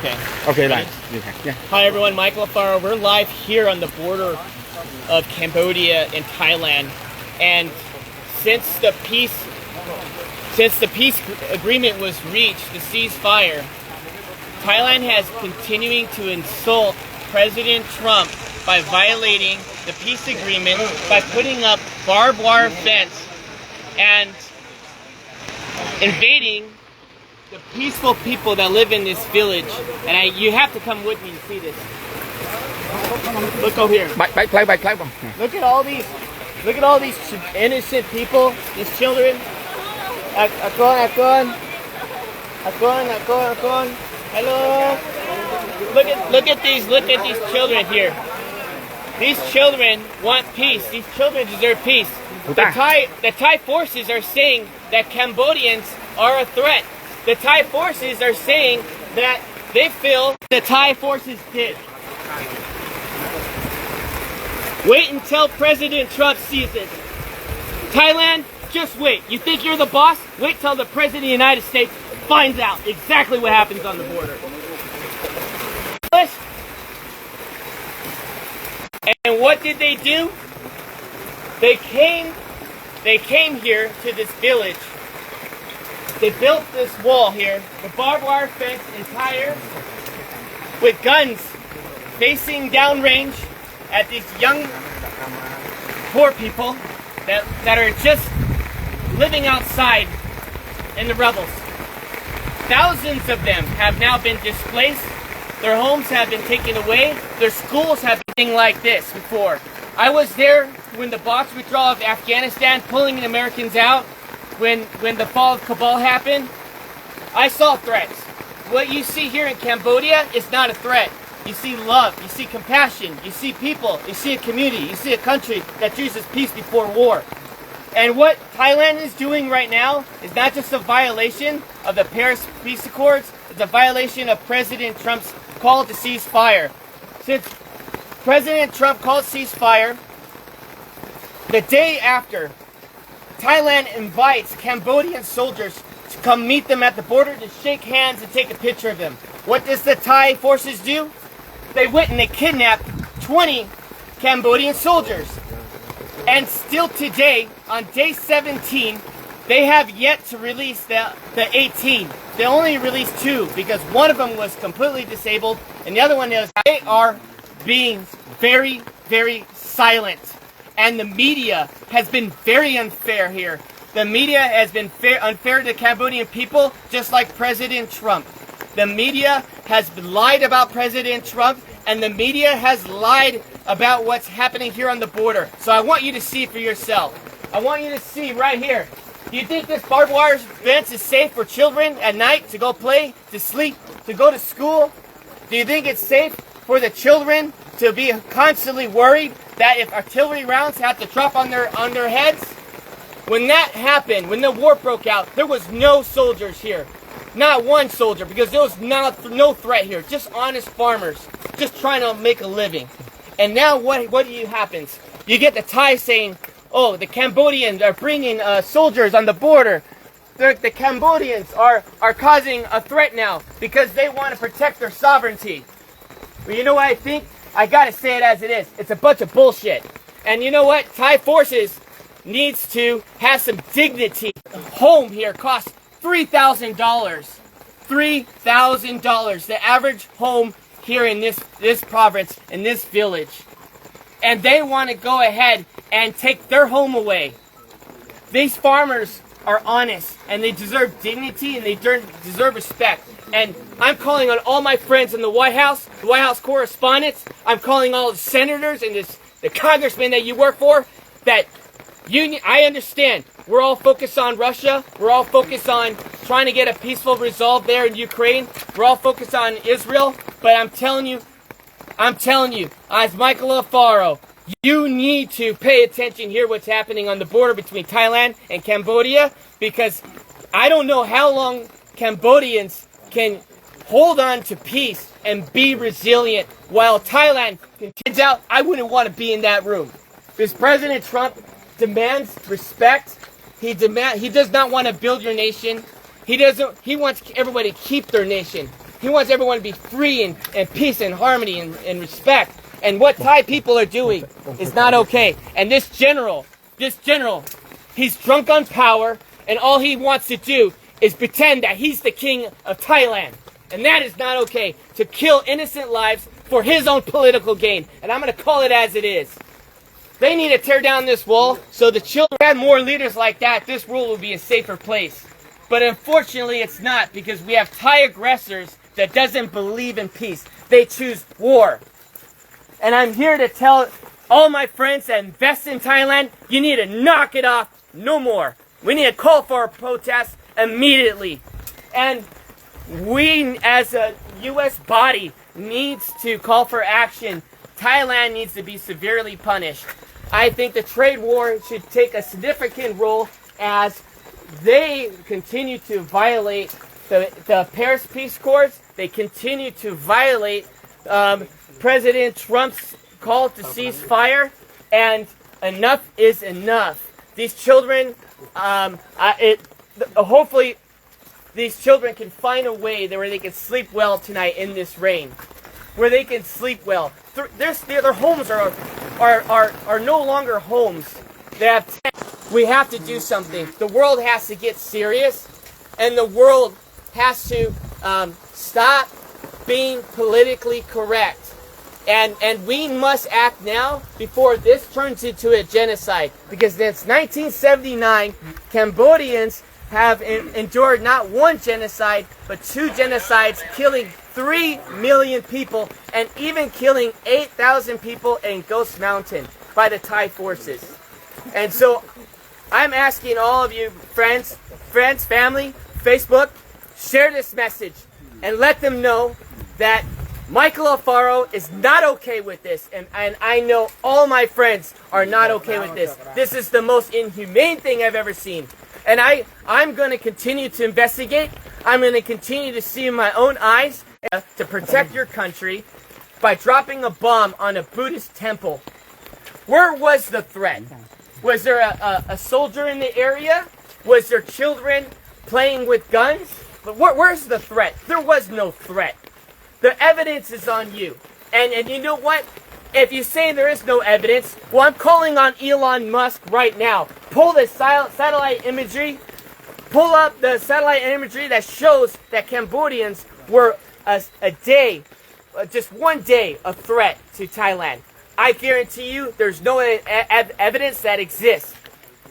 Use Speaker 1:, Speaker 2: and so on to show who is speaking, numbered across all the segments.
Speaker 1: Okay.
Speaker 2: Okay, right. Yeah.
Speaker 1: Hi everyone, Michael Alfaro. We're live here on the border of Cambodia and Thailand, and since the peace agreement was reached, the ceasefire, Thailand has continuing to insult President Trump by violating the peace agreement by putting up barbed wire fence and invading the peaceful people that live in this village. And you have to come with me to see this. Look over here. Look at all these innocent people, these children. Akon. Hello. Look at these children here. These children want peace. These children deserve peace. The Thai forces are saying that Cambodians are a threat. The Thai forces are saying that they feel the Thai forces did. Wait until President Trump sees it. Thailand, just wait. You think you're the boss? Wait till the President of the United States finds out exactly what happens on the border. And what did they do? They came here to this village. They built this wall here, the barbed wire fence entire, with guns facing downrange at these young, poor people that are just living outside in the rubbles. Thousands of them have now been displaced. Their homes have been taken away. Their schools have been like this before. I was there when the box withdrawal of Afghanistan, pulling the Americans out. When the fall of Kabul happened, I saw threats. What you see here in Cambodia is not a threat. You see love, you see compassion, you see people, you see a community, you see a country that chooses peace before war. And what Thailand is doing right now is not just a violation of the Paris Peace Accords, it's a violation of President Trump's call to cease fire. Since President Trump called ceasefire, the day after, Thailand invites Cambodian soldiers to come meet them at the border to shake hands and take a picture of them. What does the Thai forces do? They went and they kidnapped 20 Cambodian soldiers. And still today, on day 17, they have yet to release the 18. They only released 2 because one of them was completely disabled and the other one is. They are being very, very silent. And the media has been very unfair here. The media has been unfair to the Cambodian people, just like President Trump. The media has lied about President Trump, and the media has lied about what's happening here on the border. So I want you to see for yourself. I want you to see right here. Do you think this barbed wire fence is safe for children at night to go play, to sleep, to go to school? Do you think it's safe for the children to be constantly worried that if artillery rounds have to drop on their heads? When that happened, when the war broke out, there was no soldiers here. Not one soldier, because there was no threat here. Just honest farmers, just trying to make a living. And now what happens? You get the Thai saying, oh, the Cambodians are bringing soldiers on the border. The Cambodians are causing a threat now because they want to protect their sovereignty. But you know what I think? I gotta say it as it is. It's a bunch of bullshit. And you know what? Thai forces needs to have some dignity. Home here costs $3,000. $3,000. The average home here in this province, in this village. And they want to go ahead and take their home away. These farmers are honest, and they deserve dignity, and they deserve respect. And I'm calling on all my friends in the White House correspondents. I'm calling all the senators and the congressmen that you work for. That I understand. We're all focused on Russia. We're all focused on trying to get a peaceful resolve there in Ukraine. We're all focused on Israel. But I'm telling you, as Michael Alfaro, you need to pay attention here what's happening on the border between Thailand and Cambodia, because I don't know how long Cambodians can hold on to peace and be resilient while Thailand continues out. I wouldn't want to be in that room. Because President Trump demands respect. He does not want to build your nation. He wants everybody to keep their nation. He wants everyone to be free and peace and harmony and respect. And what Thai people are doing is not okay. And this general, he's drunk on power, and all he wants to do is pretend that he's the king of Thailand. And that is not okay, to kill innocent lives for his own political gain. And I'm going to call it as it is. They need to tear down this wall so the children had more leaders like that. This world will be a safer place. But unfortunately, it's not, because we have Thai aggressors that doesn't believe in peace. They choose war. And I'm here to tell all my friends that invest in Thailand, you need to knock it off no more. We need to call for a protest immediately. And we, as a U.S. body, needs to call for action. Thailand needs to be severely punished. I think the trade war should take a significant role as they continue to violate the Paris Peace Accords. They continue to violate President Trump's call to cease fire, and enough is enough. These children, hopefully, these children can find a way where they can sleep well tonight in this rain, where they can sleep well. Their homes are no longer homes. We have to do something. The world has to get serious, and the world has to stop being politically correct. And we must act now before this turns into a genocide. Because since 1979, Cambodians have endured not one genocide, but 2 genocides, killing 3 million people, and even killing 8,000 people in Ghost Mountain by the Thai forces. And so I'm asking all of you, friends, family, Facebook, share this message and let them know that Michael Alfaro is not okay with this, and I know all my friends are not okay with this. This is the most inhumane thing I've ever seen. And I'm going to continue to investigate. I'm going to continue to see in my own eyes to protect your country by dropping a bomb on a Buddhist temple. Where was the threat? Was there a soldier in the area? Was there children playing with guns? But where's the threat? There was no threat. The evidence is on you. And you know what? If you say there is no evidence, well, I'm calling on Elon Musk right now. Pull the satellite imagery. Pull up the satellite imagery that shows that Cambodians were just one day, a threat to Thailand. I guarantee you there's no evidence that exists.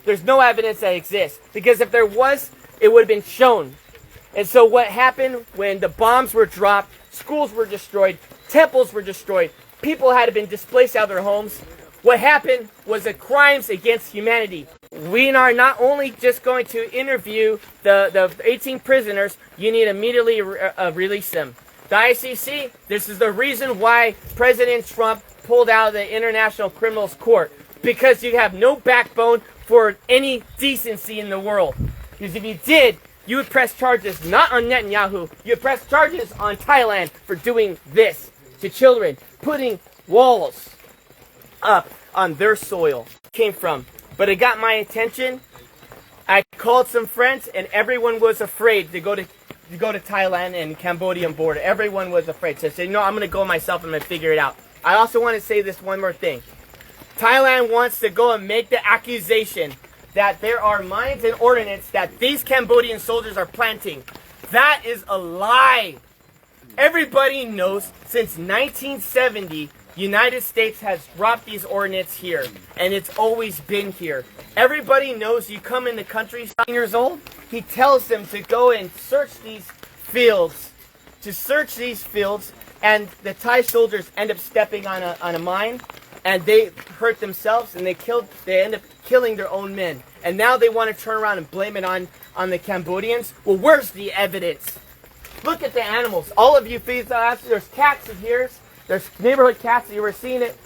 Speaker 1: There's no evidence that exists. Because if there was, it would have been shown. And so what happened when the bombs were dropped, schools were destroyed, temples were destroyed, people had been displaced out of their homes. What happened was the crimes against humanity. We are not only just going to interview the 18 prisoners, you need to immediately release them. The ICC, this is the reason why President Trump pulled out of the International Criminals Court. Because you have no backbone for any decency in the world. Because if you did, you would press charges not on Netanyahu, you would press charges on Thailand for doing this to children, putting walls up on their soil. Came from. But it got my attention. I called some friends, and everyone was afraid to go to Thailand and Cambodian border. Everyone was afraid. So I said, I'm going to go myself. I'm going to figure it out. I also want to say this one more thing. Thailand wants to go and make the accusation that there are mines and ordnance that these Cambodian soldiers are planting. That is a lie. Everybody knows since 1970, United States has dropped these ordnance here, and it's always been here. Everybody knows you come in the country 7 years old, he tells them to go and search these fields. And the Thai soldiers end up stepping on a mine, and they hurt themselves, and they end up killing their own men. And now they want to turn around and blame it on the Cambodians. Well, where's the evidence? Look at the animals. All of you feed there's cats in here. There's neighborhood cats. You were seeing it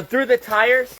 Speaker 1: through the tires.